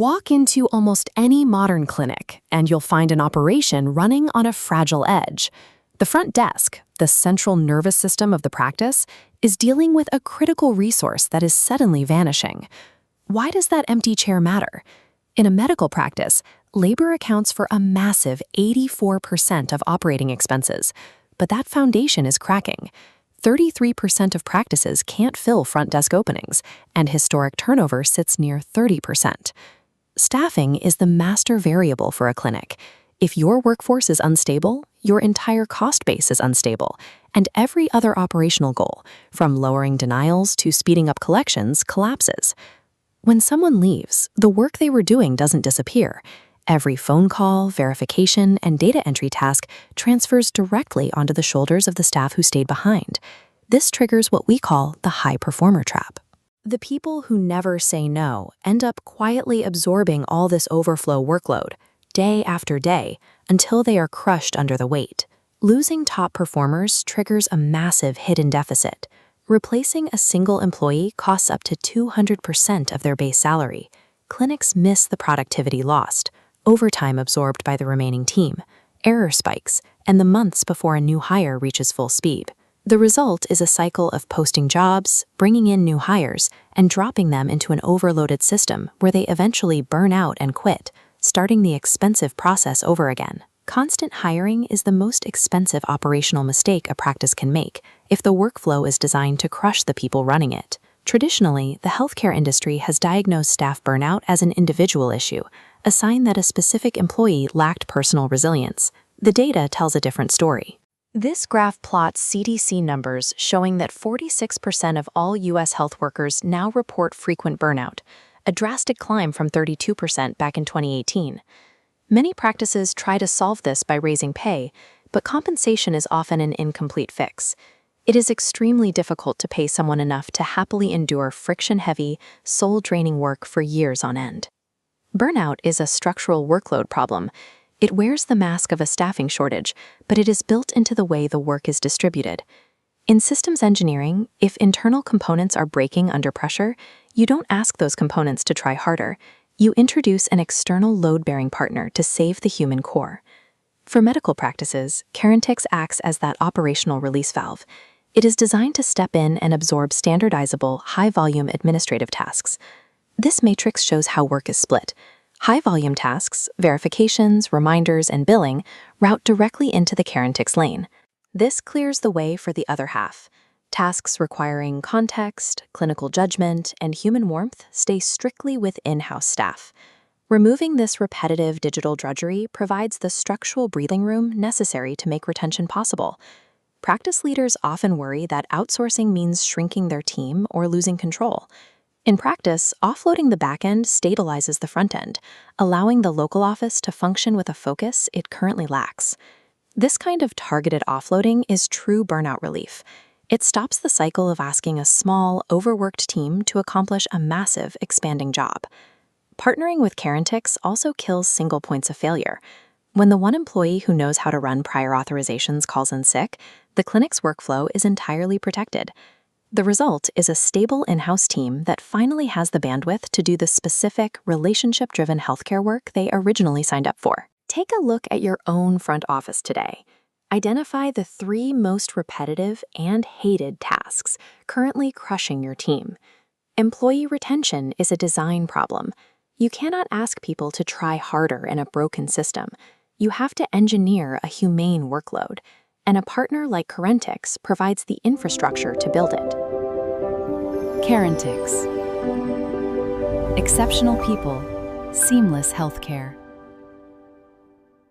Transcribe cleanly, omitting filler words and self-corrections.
Walk into almost any modern clinic, and you'll find an operation running on a fragile edge. The front desk, the central nervous system of the practice, is dealing with a critical resource that is suddenly vanishing. Why does that empty chair matter? In a medical practice, labor accounts for a massive 84% of operating expenses, but that foundation is cracking. 33% of practices can't fill front desk openings, and historic turnover sits near 30%. Staffing is the master variable for a clinic. If your workforce is unstable, your entire cost base is unstable, and every other operational goal, from lowering denials to speeding up collections, collapses. When someone leaves, the work they were doing doesn't disappear. Every phone call, verification, and data entry task transfers directly onto the shoulders of the staff who stayed behind. This triggers what we call the high performer trap. The people who never say no end up quietly absorbing all this overflow workload, day after day, until they are crushed under the weight. Losing top performers triggers a massive hidden deficit. Replacing a single employee costs up to 200% of their base salary. Clinics miss the productivity lost, overtime absorbed by the remaining team, error spikes, and the months before a new hire reaches full speed. The result is a cycle of posting jobs, bringing in new hires, and dropping them into an overloaded system where they eventually burn out and quit, starting the expensive process over again. Constant hiring is the most expensive operational mistake a practice can make if the workflow is designed to crush the people running it. Traditionally, the healthcare industry has diagnosed staff burnout as an individual issue, a sign that a specific employee lacked personal resilience. The data tells a different story. This graph plots CDC numbers showing that 46% of all U.S. health workers now report frequent burnout, a drastic climb from 32% back in 2018. Many practices try to solve this by raising pay, but compensation is often an incomplete fix. It is extremely difficult to pay someone enough to happily endure friction-heavy, soul-draining work for years on end. Burnout is a structural workload problem. It wears the mask of a staffing shortage, but it is built into the way the work is distributed. In systems engineering, if internal components are breaking under pressure, you don't ask those components to try harder. You introduce an external load-bearing partner to save the human core. For medical practices, Carentix acts as that operational release valve. It is designed to step in and absorb standardizable, high-volume administrative tasks. This matrix shows how work is split. High-volume tasks, verifications, reminders, and billing route directly into the Carentix lane. This clears the way for the other half. Tasks requiring context, clinical judgment, and human warmth stay strictly with in-house staff. Removing this repetitive digital drudgery provides the structural breathing room necessary to make retention possible. Practice leaders often worry that outsourcing means shrinking their team or losing control. In practice, offloading the back end stabilizes the front end, allowing the local office to function with a focus it currently lacks. This kind of targeted offloading is true burnout relief. It stops the cycle of asking a small, overworked team to accomplish a massive, expanding job. Partnering with Carentix also kills single points of failure. When the one employee who knows how to run prior authorizations calls in sick, the clinic's workflow is entirely protected. The result is a stable in-house team that finally has the bandwidth to do the specific, relationship-driven healthcare work they originally signed up for. Take a look at your own front office today. Identify the 3 most repetitive and hated tasks currently crushing your team. Employee retention is a design problem. You cannot ask people to try harder in a broken system. You have to engineer a humane workload, and a partner like Carentix provides the infrastructure to build it. Carentix. Exceptional people, seamless healthcare.